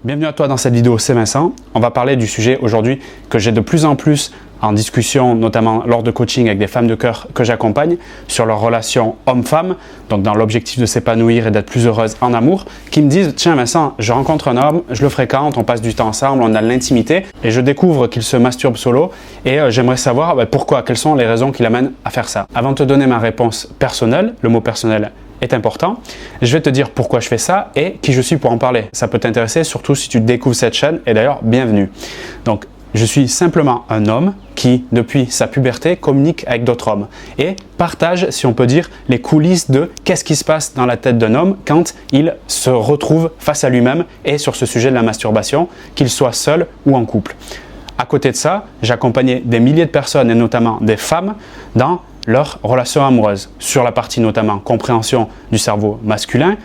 Bienvenue à toi dans cette vidéo, c'est Vincent. On va parler du sujet aujourd'hui que j'ai de plus en plus en discussion, notamment lors de coaching avec des femmes de cœur que j'accompagne, sur leur relation homme-femme, donc dans l'objectif de s'épanouir et d'être plus heureuse en amour, qui me disent « Tiens Vincent, je rencontre un homme, je le fréquente, on passe du temps ensemble, on a de l'intimité et je découvre qu'il se masturbe solo et j'aimerais savoir pourquoi, quelles sont les raisons qui l'amènent à faire ça. » Avant de te donner ma réponse personnelle, le mot personnel est important, je vais te dire pourquoi je fais ça et qui je suis pour en parler. Ça peut t'intéresser, surtout si tu découvres cette chaîne, et d'ailleurs, bienvenue. Donc, je suis simplement un homme qui, depuis sa puberté, communique avec d'autres hommes et partage, si on peut dire, les coulisses de qu'est-ce qui se passe dans la tête d'un homme quand il se retrouve face à lui-même et sur ce sujet de la masturbation, qu'il soit seul ou en couple. À côté de ça, j'accompagnais des milliers de personnes et notamment des femmes dans leur relation amoureuse, sur la partie notamment compréhension du cerveau masculin,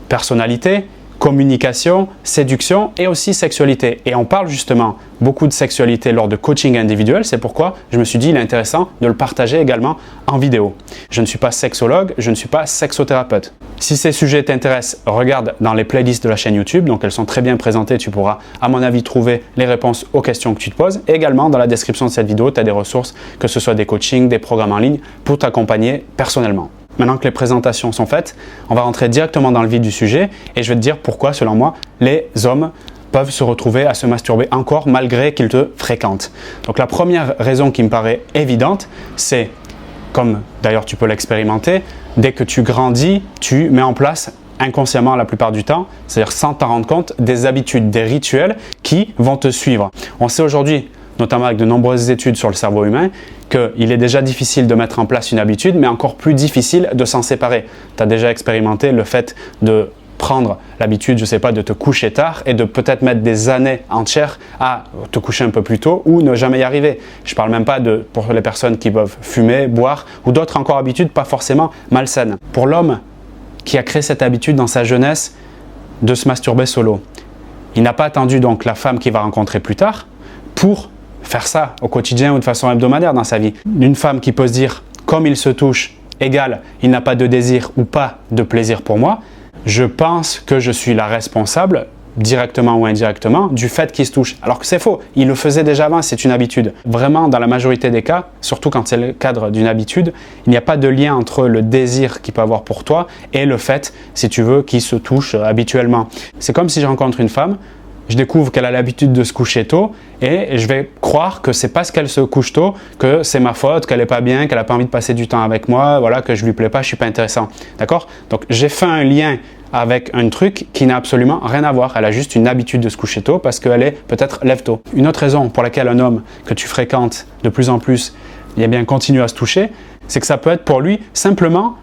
personnalité, communication, séduction et aussi sexualité. Et on parle justement beaucoup de sexualité lors de coaching individuel, c'est pourquoi je me suis dit il est intéressant de le partager également en vidéo. Je ne suis pas sexologue, je ne suis pas sexothérapeute. Si ces sujets t'intéressent, regarde dans les playlists de la chaîne YouTube, donc elles sont très bien présentées, tu pourras à mon avis trouver les réponses aux questions que tu te poses. Et également dans la description de cette vidéo, tu as des ressources, que ce soit des coachings, des programmes en ligne pour t'accompagner personnellement. Maintenant que les présentations sont faites, on va rentrer directement dans le vif du sujet et je vais te dire pourquoi, selon moi, les hommes peuvent se retrouver à se masturber encore malgré qu'ils te fréquentent. Donc la première raison qui me paraît évidente, c'est, comme d'ailleurs tu peux l'expérimenter, dès que tu grandis, tu mets en place inconsciemment la plupart du temps, c'est-à-dire sans t'en rendre compte, des habitudes, des rituels qui vont te suivre. On sait aujourd'hui, notamment avec de nombreuses études sur le cerveau humain, qu'il est déjà difficile de mettre en place une habitude, mais encore plus difficile de s'en séparer. Tu as déjà expérimenté le fait de prendre l'habitude, je ne sais pas, de te coucher tard et de peut-être mettre des années entières à te coucher un peu plus tôt ou ne jamais y arriver. Je ne parle même pas pour les personnes qui peuvent fumer, boire ou d'autres encore habitudes pas forcément malsaines. Pour l'homme qui a créé cette habitude dans sa jeunesse de se masturber solo, il n'a pas attendu donc la femme qu'il va rencontrer plus tard pour faire ça au quotidien ou de façon hebdomadaire dans sa vie. Une femme qui peut se dire, comme il se touche, égal, il n'a pas de désir ou pas de plaisir pour moi, je pense que je suis la responsable, directement ou indirectement, du fait qu'il se touche. Alors que c'est faux, il le faisait déjà avant, c'est une habitude. Vraiment, dans la majorité des cas, surtout quand c'est le cadre d'une habitude, il n'y a pas de lien entre le désir qu'il peut avoir pour toi et le fait, si tu veux, qu'il se touche habituellement. C'est comme si je rencontre une femme, je découvre qu'elle a l'habitude de se coucher tôt et je vais croire que c'est parce qu'elle se couche tôt que c'est ma faute, qu'elle n'est pas bien, qu'elle n'a pas envie de passer du temps avec moi, voilà, que je lui plais pas, je suis pas intéressant. D'accord? Donc j'ai fait un lien avec un truc qui n'a absolument rien à voir. Elle a juste une habitude de se coucher tôt parce qu'elle est peut-être lève-tôt. Une autre raison pour laquelle un homme que tu fréquentes de plus en plus continue à se toucher, c'est que ça peut être pour lui simplement,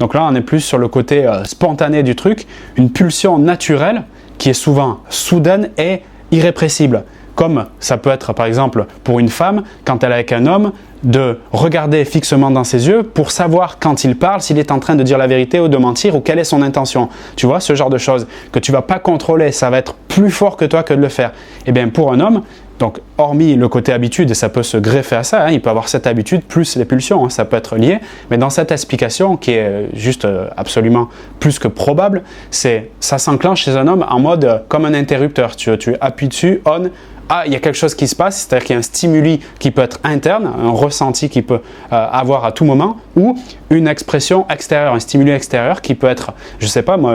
donc là on est plus sur le côté spontané du truc, une pulsion naturelle qui est souvent soudaine et irrépressible. Comme ça peut être par exemple pour une femme, quand elle est avec un homme, de regarder fixement dans ses yeux pour savoir quand il parle, s'il est en train de dire la vérité ou de mentir ou quelle est son intention. Tu vois, ce genre de choses que tu ne vas pas contrôler, ça va être plus fort que toi que de le faire. Et bien pour un homme, donc hormis le côté habitude, et ça peut se greffer à ça, il peut avoir cette habitude plus les pulsions, ça peut être lié, mais dans cette explication qui est juste absolument plus que probable, ça s'enclenche chez un homme en mode comme un interrupteur, tu appuies dessus, on, ah, il y a quelque chose qui se passe, c'est-à-dire qu'il y a un stimuli qui peut être interne, un ressenti qui peut avoir à tout moment, ou une expression extérieure, un stimuli extérieur qui peut être, je ne sais pas moi,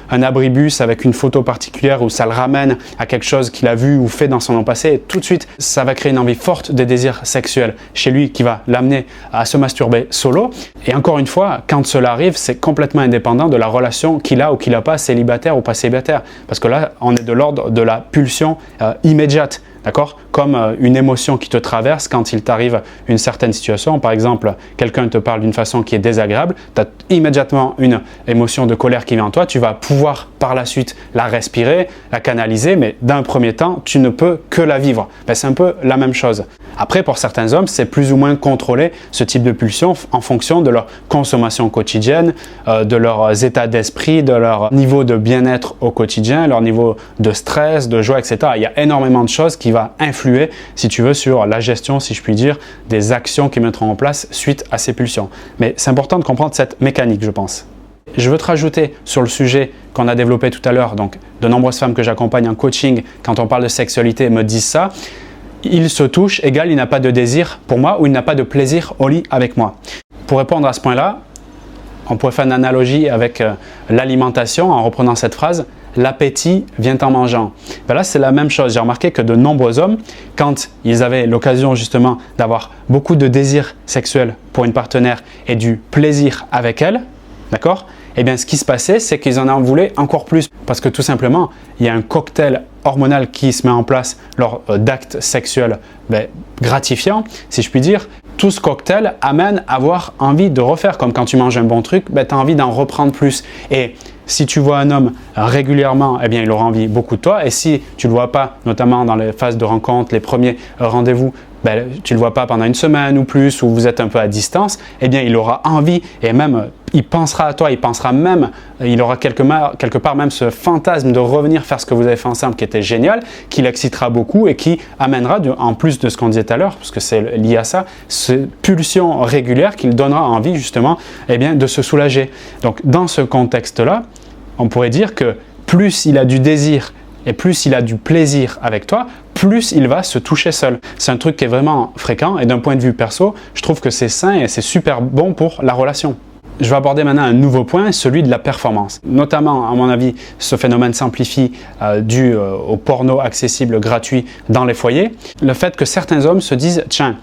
un abribus avec une photo particulière où ça le ramène à quelque chose qu'il a vu ou fait dans son long passé, et tout de suite, ça va créer une envie forte de désir sexuel chez lui qui va l'amener à se masturber solo. Et encore une fois, quand cela arrive, c'est complètement indépendant de la relation qu'il a ou qu'il n'a pas, célibataire ou pas célibataire, parce que là, on est de l'ordre de la pulsion immédiate. D'accord? Comme une émotion qui te traverse quand il t'arrive une certaine situation. Par exemple, quelqu'un te parle d'une façon qui est désagréable, tu as immédiatement une émotion de colère qui vient en toi, tu vas pouvoir par la suite la respirer, la canaliser, mais d'un premier temps, tu ne peux que la vivre. Ben, c'est un peu la même chose. Après, pour certains hommes, c'est plus ou moins contrôler ce type de pulsion en fonction de leur consommation quotidienne, de leurs états d'esprit, de leur niveau de bien-être au quotidien, leur niveau de stress, de joie, etc. Il y a énormément de choses qui vont influer, si tu veux, sur la gestion, si je puis dire, des actions qu'ils mettront en place suite à ces pulsions. Mais c'est important de comprendre cette mécanique, je pense. Je veux te rajouter sur le sujet qu'on a développé tout à l'heure, donc de nombreuses femmes que j'accompagne en coaching, quand on parle de sexualité, me disent ça. Il se touche, égale il n'a pas de désir pour moi ou il n'a pas de plaisir au lit avec moi. Pour répondre à ce point-là, on pourrait faire une analogie avec l'alimentation en reprenant cette phrase. L'appétit vient en mangeant. Ben là, c'est la même chose. J'ai remarqué que de nombreux hommes, quand ils avaient l'occasion justement d'avoir beaucoup de désir sexuel pour une partenaire et du plaisir avec elle, d'accord? Eh bien, ce qui se passait, c'est qu'ils en voulaient encore plus parce que tout simplement, il y a un cocktail hormonal qui se met en place lors d'actes sexuels gratifiants, si je puis dire. Tout ce cocktail amène à avoir envie de refaire. Comme quand tu manges un bon truc, tu as envie d'en reprendre plus. Et si tu vois un homme régulièrement, eh bien, il aura envie beaucoup de toi. Et si tu ne le vois pas, notamment dans les phases de rencontre, les premiers rendez-vous, tu ne le vois pas pendant une semaine ou plus, ou vous êtes un peu à distance, eh bien, il aura envie et même il pensera à toi, il pensera même, il aura quelque part même ce fantasme de revenir faire ce que vous avez fait ensemble qui était génial, qui l'excitera beaucoup et qui amènera, en plus de ce qu'on disait tout à l'heure, parce que c'est lié à ça, cette pulsion régulière qui lui donnera envie justement eh bien, de se soulager. Donc dans ce contexte-là, on pourrait dire que plus il a du désir et plus il a du plaisir avec toi, plus il va se toucher seul. C'est un truc qui est vraiment fréquent et d'un point de vue perso, je trouve que c'est sain et c'est super bon pour la relation. Je vais aborder maintenant un nouveau point, celui de la performance. Notamment, à mon avis, ce phénomène s'amplifie dû au porno accessible gratuit dans les foyers. Le fait que certains hommes se disent « Tiens,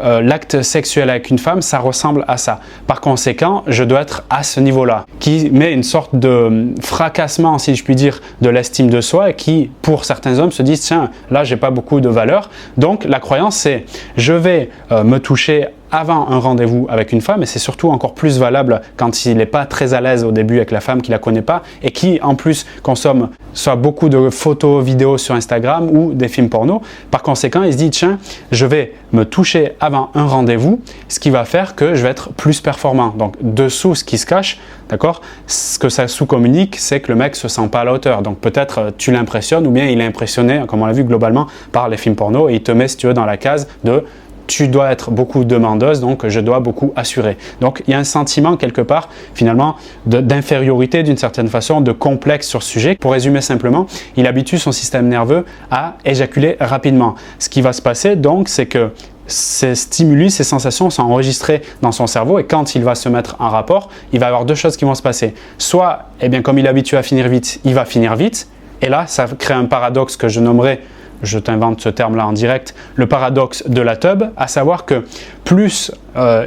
l'acte sexuel avec une femme, ça ressemble à ça. Par conséquent, je dois être à ce niveau-là. » Qui met une sorte de fracassement, si je puis dire, de l'estime de soi et qui, pour certains hommes, se disent « Tiens, là, j'ai pas beaucoup de valeur. » Donc, la croyance, c'est « Je vais me toucher avant un rendez-vous avec une femme » et c'est surtout encore plus valable quand il n'est pas très à l'aise au début avec la femme, qu'il ne la connaît pas et qui en plus consomme soit beaucoup de photos, vidéos sur Instagram ou des films porno. Par conséquent, il se dit tiens, je vais me toucher avant un rendez-vous, ce qui va faire que je vais être plus performant. Donc dessous ce qui se cache, d'accord, ce que ça sous-communique, c'est que le mec se sent pas à la hauteur. Donc peut-être tu l'impressionnes ou bien il est impressionné, comme on l'a vu globalement, par les films porno et il te met si tu veux dans la case de tu dois être beaucoup demandeuse, donc je dois beaucoup assurer. Donc il y a un sentiment quelque part finalement d'infériorité d'une certaine façon, de complexe sur ce sujet. Pour résumer simplement, il habitue son système nerveux à éjaculer rapidement. Ce qui va se passer donc, c'est que ces stimuli, ces sensations sont enregistrées dans son cerveau et quand il va se mettre en rapport, il va y avoir deux choses qui vont se passer. Soit, eh bien, comme il est habitué à finir vite, il va finir vite et là, ça crée un paradoxe que je nommerai, je t'invente ce terme-là en direct, le paradoxe de la teub, à savoir que plus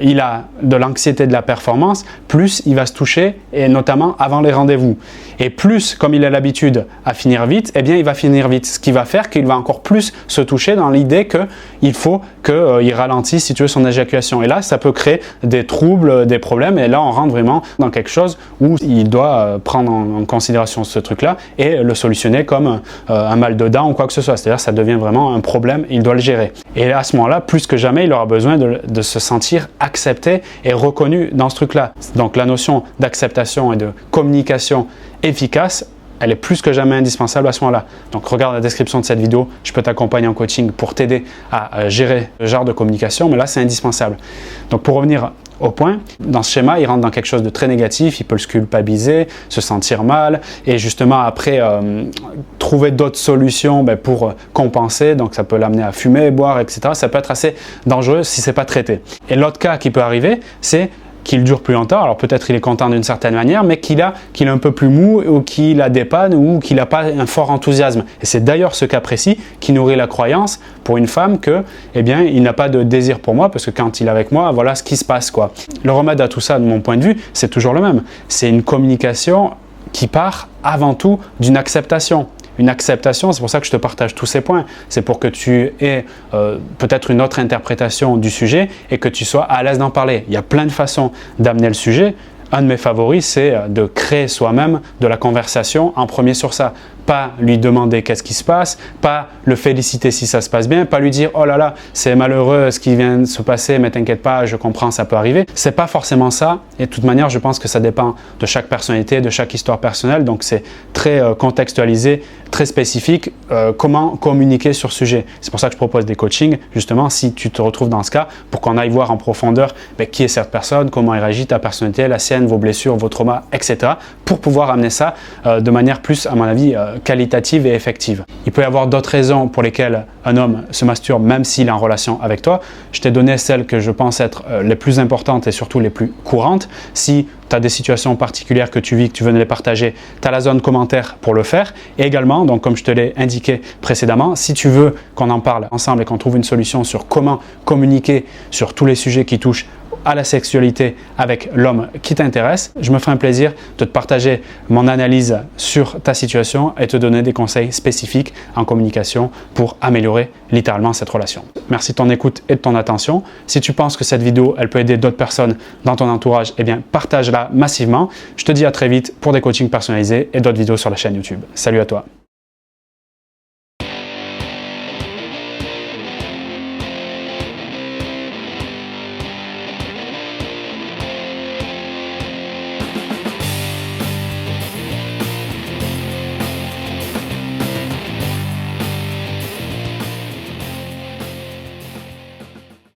il a de l'anxiété de la performance, plus il va se toucher, et notamment avant les rendez-vous. Et plus, comme il a l'habitude à finir vite, eh bien il va finir vite, ce qui va faire qu'il va encore plus se toucher dans l'idée qu'il faut qu'il ralentisse, si tu veux, son éjaculation. Et là, ça peut créer des troubles, des problèmes, et là, on rentre vraiment dans quelque chose où il doit prendre en considération ce truc-là et le solutionner comme un mal de dents ou quoi que ce soit. C'est-à-dire ça devient vraiment un problème, il doit le gérer. Et à ce moment-là, plus que jamais, il aura besoin de se sentir accepté et reconnu dans ce truc-là. Donc la notion d'acceptation et de communication efficace, elle est plus que jamais indispensable à ce moment-là. Donc regarde la description de cette vidéo, je peux t'accompagner en coaching pour t'aider à gérer ce genre de communication, mais là c'est indispensable. Donc pour revenir au point, dans ce schéma, il rentre dans quelque chose de très négatif, il peut se culpabiliser, se sentir mal et justement après trouver d'autres solutions pour compenser, donc ça peut l'amener à fumer, boire, etc. Ça peut être assez dangereux si c'est pas traité. Et l'autre cas qui peut arriver, c'est qu'il dure plus longtemps, alors peut-être il est content d'une certaine manière, mais qu'il est un peu plus mou ou qu'il a des pannes ou qu'il n'a pas un fort enthousiasme. Et c'est d'ailleurs ce cas précis qui nourrit la croyance pour une femme que, eh bien, il n'a pas de désir pour moi parce que quand il est avec moi, voilà ce qui se passe, quoi. Le remède à tout ça, de mon point de vue, c'est toujours le même. C'est une communication qui part avant tout d'une acceptation. Une acceptation, c'est pour ça que je te partage tous ces points. C'est pour que tu aies peut-être une autre interprétation du sujet et que tu sois à l'aise d'en parler. Il y a plein de façons d'amener le sujet. Un de mes favoris, c'est de créer soi-même de la conversation en premier sur ça. pas lui demander qu'est-ce qui se passe, pas le féliciter si ça se passe bien, pas lui dire « oh là là, c'est malheureux ce qui vient de se passer, mais t'inquiète pas, je comprends, ça peut arriver ». C'est pas forcément ça, et de toute manière, je pense que ça dépend de chaque personnalité, de chaque histoire personnelle, donc c'est très contextualisé, très spécifique, comment communiquer sur ce sujet. C'est pour ça que je propose des coachings, justement, si tu te retrouves dans ce cas, pour qu'on aille voir en profondeur qui est cette personne, comment elle réagit, ta personnalité, la sienne, vos blessures, vos traumas, etc. pour pouvoir amener ça de manière plus, à mon avis, qualitative et effective. Il peut y avoir d'autres raisons pour lesquelles un homme se masturbe même s'il est en relation avec toi. Je t'ai donné celles que je pense être les plus importantes et surtout les plus courantes. Si tu as des situations particulières que tu vis, que tu veux les partager, tu as la zone commentaire pour le faire. Et également, donc comme je te l'ai indiqué précédemment, si tu veux qu'on en parle ensemble et qu'on trouve une solution sur comment communiquer sur tous les sujets qui touchent à la sexualité avec l'homme qui t'intéresse, je me ferai un plaisir de te partager mon analyse sur ta situation et te donner des conseils spécifiques en communication pour améliorer littéralement cette relation. Merci de ton écoute et de ton attention. Si tu penses que cette vidéo, elle peut aider d'autres personnes dans ton entourage, eh bien partage-la massivement. Je te dis à très vite pour des coachings personnalisés et d'autres vidéos sur la chaîne YouTube. Salut à toi!